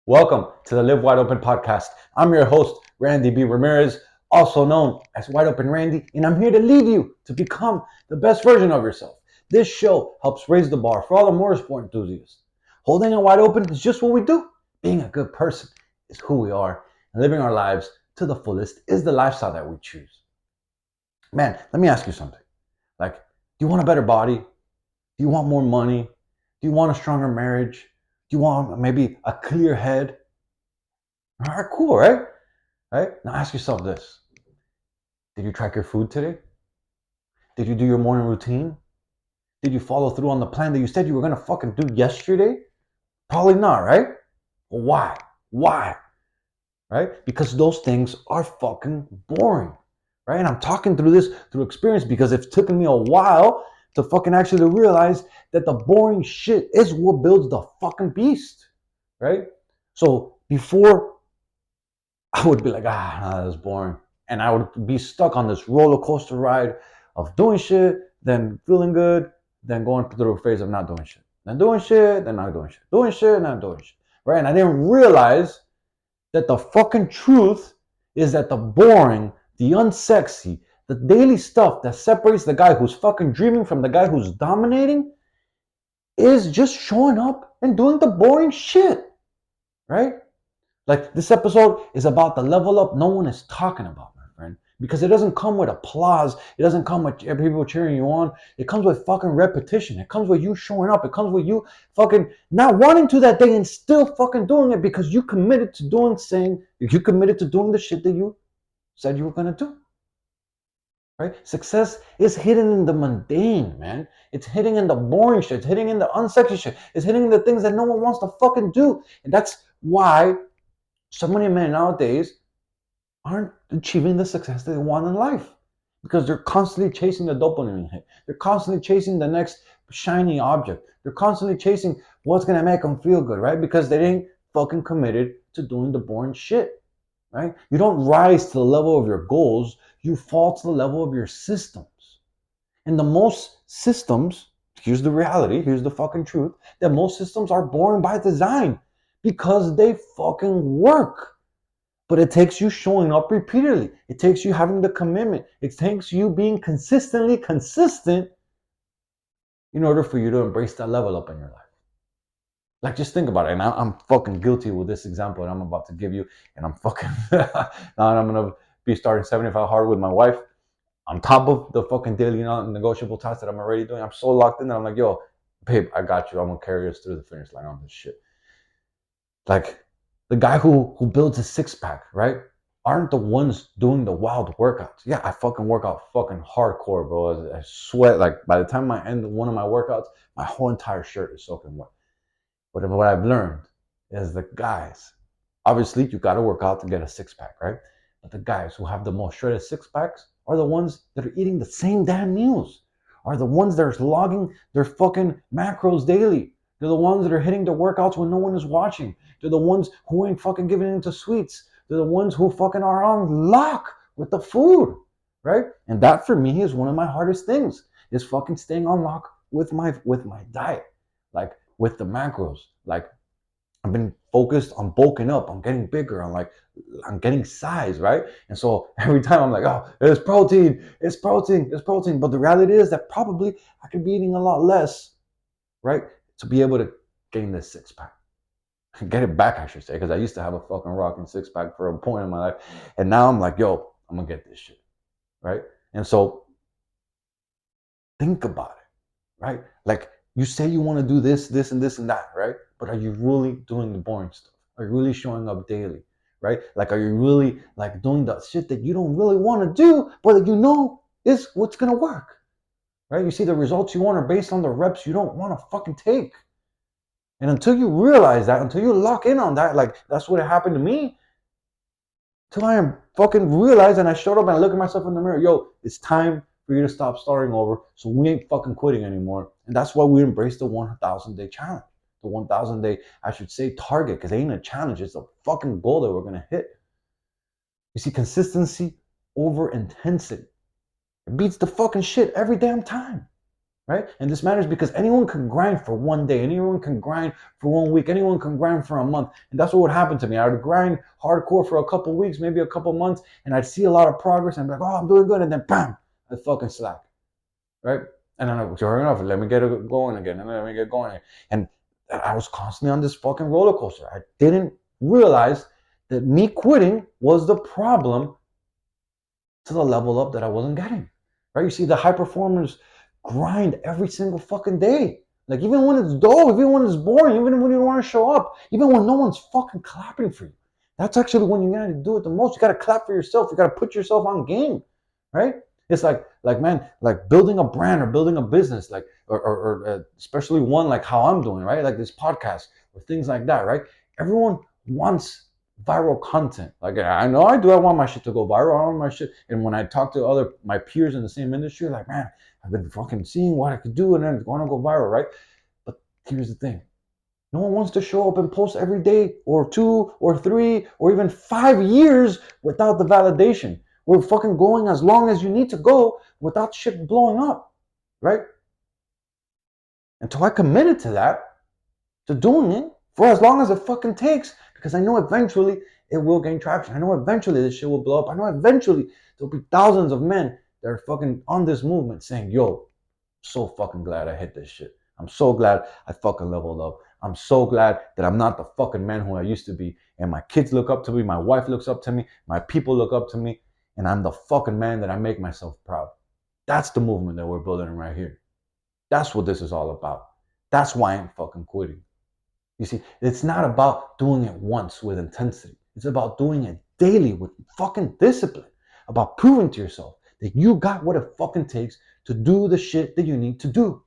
Welcome to the Live Wide Open podcast. I'm your host, Randy B. Ramirez, also known as Wide Open Randy, and I'm here to lead you to become the best version of yourself. This show helps raise the bar for all the motorsport enthusiasts. Holding it wide open is just what we do. Being a good person is who we are, and living our lives to the fullest is the lifestyle that we choose. Man, let me ask you something. Do you want a better body? Do you want more money? Do you want a stronger marriage? Do you want maybe a clear head? All right, cool, right? Right? Now ask yourself this. Did you track your food today? Did you do your morning routine? Did you follow through on the plan that you said you were going to fucking do yesterday? Probably not, right? Well, why? Why? Right? Because those things are fucking boring, right? And I'm talking through this through experience because it's taken me a while to fucking actually realize that the boring shit is what builds the fucking beast, right? So before I would be like, no, that's boring. And I would be stuck on this roller coaster ride of doing shit, then feeling good, then going through a phase of not doing shit. Then doing shit, then not doing shit. Doing shit, not doing shit. Right? And I didn't realize that the fucking truth is that the boring, the unsexy, the daily stuff that separates the guy who's fucking dreaming from the guy who's dominating is just showing up and doing the boring shit. Right? Like, this episode is about the level up no one is talking about, my friend. Because it doesn't come with applause. It doesn't come with people cheering you on. It comes with fucking repetition. It comes with you showing up. It comes with you fucking not wanting to that day and still fucking doing it because you committed to doing the shit that you said you were going to do. Right? Success is hidden in the mundane, man. It's hidden in the boring shit. It's hidden in the unsexy shit. It's hidden in the things that no one wants to fucking do. And that's why so many men nowadays aren't achieving the success they want in life because they're constantly chasing the dopamine hit. They're constantly chasing the next shiny object. They're constantly chasing what's going to make them feel good, right? Because they ain't fucking committed to doing the boring shit, right? You don't rise to the level of your goals. You fall to the level of your systems. And the most systems, here's the reality, here's the fucking truth, that most systems are boring by design. Because they fucking work. But it takes you showing up repeatedly. It takes you having the commitment. It takes you being consistently consistent in order for you to embrace that level up in your life. Like, just think about it. And I'm fucking guilty with this example that I'm about to give you. And I'm fucking, now I'm going to be starting 75 hard with my wife. On top of the fucking daily negotiable tasks that I'm already doing. I'm so locked in that I'm like, yo, babe, I got you. I'm going to carry us through the finish line on this shit. Like, the guy who builds a six-pack, right, aren't the ones doing the wild workouts. Yeah, I fucking work out fucking hardcore, bro. I sweat. Like, by the time I end one of my workouts, my whole entire shirt is soaking wet. But what I've learned is the guys, obviously, you got to work out to get a six-pack, right? But the guys who have the most shredded six-packs are the ones that are eating the same damn meals, are the ones that are logging their fucking macros daily. They're the ones that are hitting the workouts when no one is watching. They're the ones who ain't fucking giving into sweets. They're the ones who fucking are on lock with the food, right? And that for me is one of my hardest things, is fucking staying on lock with my diet, like with the macros. Like, I've been focused on bulking up, on getting bigger, on getting size, right? And so every time I'm like, oh, it's protein. But the reality is that probably I could be eating a lot less, right, to be able to gain this six-pack. Get it back, I should say, because I used to have a fucking rocking six-pack for a point in my life. And now I'm like, yo, I'm going to get this shit, right? And so think about it, right? Like, you say you want to do this, this, and this, and that, right? But are you really doing the boring stuff? Are you really showing up daily, right? Like, are you really, like, doing the shit that you don't really want to do, but that you know is what's going to work? Right? You see, the results you want are based on the reps you don't want to fucking take. And until you realize that, until you lock in on that, like, that's what happened to me. Till I am fucking realized, and I showed up and I look at myself in the mirror, yo, it's time for you to stop starting over. So we ain't fucking quitting anymore. And that's why we embrace the 1,000-day challenge. The 1,000-day, I should say, target, because it ain't a challenge. It's a fucking goal that we're going to hit. You see, consistency over intensity. It beats the fucking shit every damn time, right? And this matters because anyone can grind for one day, anyone can grind for 1 week, anyone can grind for a month. And that's what would happen to me. I would grind hardcore for a couple weeks, maybe a couple months, and I'd see a lot of progress and I'd be like, oh, I'm doing good. And then bam, I fucking slack, right? And then I'm like, sure enough, let me get it going again. And let me get going. And I was constantly on this fucking roller coaster. I didn't realize that me quitting was the problem to the level up that I wasn't getting, right? You see, the high performers grind every single fucking day. Like, even when it's dull, even when it's boring, even when you don't want to show up, even when no one's fucking clapping for you. That's actually when you gotta do it the most. You gotta clap for yourself. You gotta put yourself on game, right? It's like man, like building a brand or building a business, like or especially one like how I'm doing, right? Like this podcast or things like that, right? Everyone wants viral content. Like, I know I do. I want my shit to go viral. I want my shit. And when I talk to other my peers in the same industry, like, man, I've been fucking seeing what I could do, and then it's going to go viral, right? But here's the thing: no one wants to show up and post every day, or 2 or 3 or even 5 years without the validation. We're fucking going as long as you need to go without shit blowing up, right? Until I committed to that, to doing it for as long as it fucking takes, because I know eventually it will gain traction. I know eventually this shit will blow up. I know eventually there'll be thousands of men that are fucking on this movement saying, yo, I'm so fucking glad I hit this shit. I'm so glad I fucking leveled up. I'm so glad that I'm not the fucking man who I used to be. And my kids look up to me. My wife looks up to me. My people look up to me. And I'm the fucking man that I make myself proud. That's the movement that we're building right here. That's what this is all about. That's why I'm fucking quitting. You see, it's not about doing it once with intensity. It's about doing it daily with fucking discipline. About proving to yourself that you got what it fucking takes to do the shit that you need to do.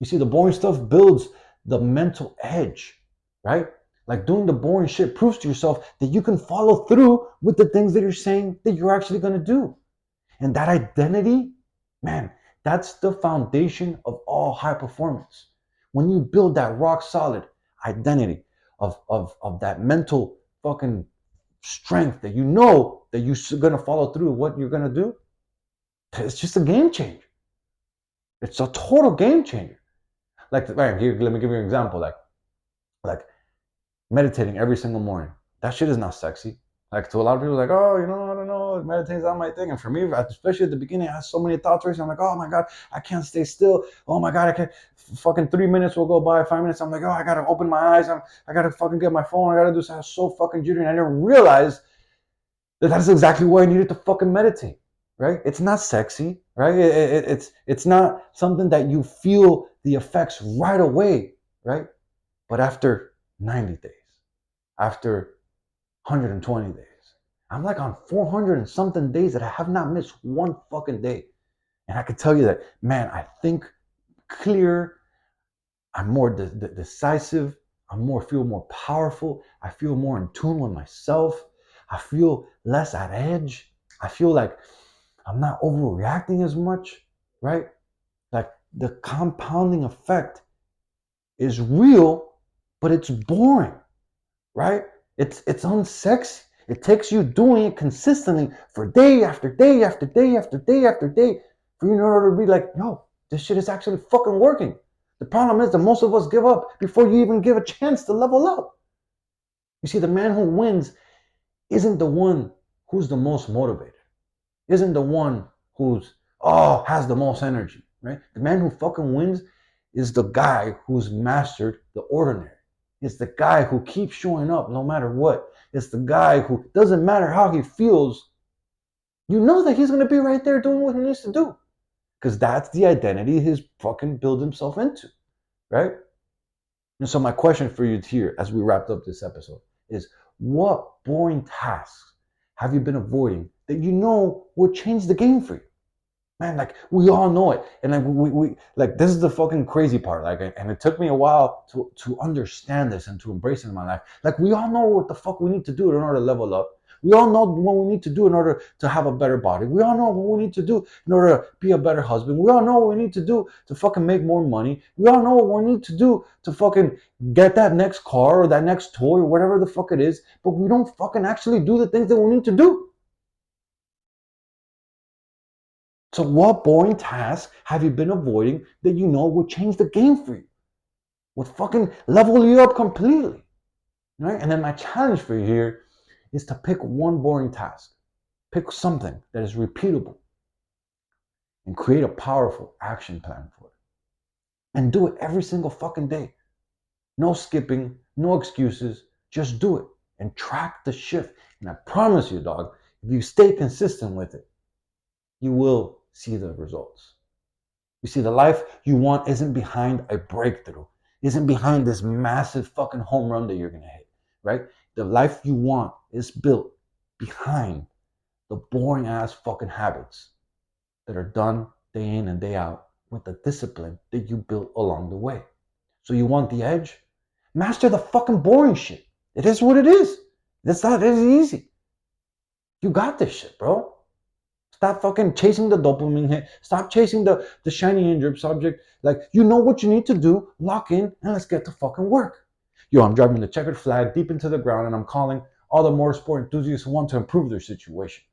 You see, the boring stuff builds the mental edge, right? Like, doing the boring shit proves to yourself that you can follow through with the things that you're saying that you're actually going to do. And that identity, man, that's the foundation of all high performance. When you build that rock solid identity of that mental fucking strength that you know that you're going to follow through what you're going to do, it's just a game changer. It's a total game changer. Like, right, here, let me give you an example. Like meditating every single morning. That shit is not sexy. Like, to a lot of people, like, oh, I don't know, meditating's not my thing. And for me, especially at the beginning, I had so many thoughts racing. I'm like, oh my God, I can't stay still. Oh my God, I can't. Fucking 3 minutes will go by, 5 minutes. I'm like, oh, I gotta open my eyes. I gotta fucking get my phone. I gotta do something. I was so fucking jittery. And I didn't realize that that's exactly why I needed to fucking meditate, right? It's not sexy, right? It's not something that you feel the effects right away, right? But after 90 days, after 120 days, I'm like on 400 and something days that I have not missed one fucking day. And I can tell you that, man, I think clear. I'm more decisive. Feel more powerful. I feel more in tune with myself. I feel less at edge. I feel like I'm not overreacting as much, right? Like, the compounding effect is real, but it's boring, right? It's unsexy. It takes you doing it consistently for day after day after day after day after day for you in order to be like, yo, this shit is actually fucking working. The problem is that most of us give up before you even give a chance to level up. You see, the man who wins isn't the one who's the most motivated, isn't the one who's, has the most energy, right? The man who fucking wins is the guy who's mastered the ordinary. It's the guy who keeps showing up no matter what. It's the guy who, doesn't matter how he feels, you know that he's going to be right there doing what he needs to do. Because that's the identity he's fucking built himself into, right? And so my question for you here, as we wrapped up this episode, is what boring tasks have you been avoiding that you know would change the game for you? Man, like, we all know it. And like, we like, this is the fucking crazy part. Like, and it took me a while to understand this and to embrace it in my life. Like, we all know what the fuck we need to do in order to level up. We all know what we need to do in order to have a better body. We all know what we need to do in order to be a better husband. We all know what we need to do to fucking make more money. We all know what we need to do to fucking get that next car or that next toy or whatever the fuck it is. But we don't fucking actually do the things that we need to do. So what boring task have you been avoiding that you know would change the game for you? Would fucking level you up completely, right? And then my challenge for you here is to pick one boring task. Pick something that is repeatable and create a powerful action plan for it. And do it every single fucking day. No skipping, no excuses. Just do it and track the shift. And I promise you, dog, if you stay consistent with it, you will see the results. You see, the life you want isn't behind a breakthrough, isn't behind this massive fucking home run that you're gonna hit, right? The life you want is built behind the boring ass fucking habits that are done day in and day out with the discipline that you built along the way. So you want the edge? Master the fucking boring shit. It is what it is. It's not as easy. You got this shit, bro. Stop fucking chasing the dopamine hit. Stop chasing the shiny and drip subject. Like, you know what you need to do. Lock in and let's get to fucking work. Yo, I'm driving the checkered flag deep into the ground and I'm calling all the motorsport enthusiasts who want to improve their situation.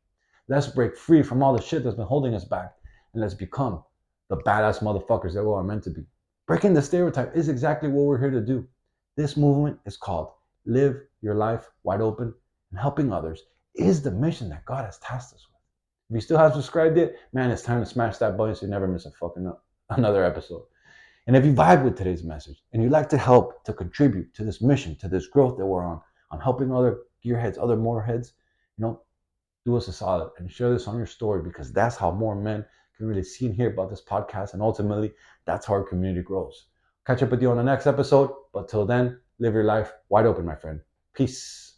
Let's break free from all the shit that's been holding us back and let's become the badass motherfuckers that we are meant to be. Breaking the stereotype is exactly what we're here to do. This movement is called Live Your Life Wide Open, and helping others is the mission that God has tasked us with. If you still haven't subscribed yet, man, it's time to smash that button so you never miss a fucking another episode. And if you vibe with today's message and you'd like to help to contribute to this mission, to this growth that we're on helping other gearheads, other motorheads, do us a solid and share this on your story, because that's how more men can really see and hear about this podcast. And ultimately, that's how our community grows. Catch up with you on the next episode. But till then, live your life wide open, my friend. Peace.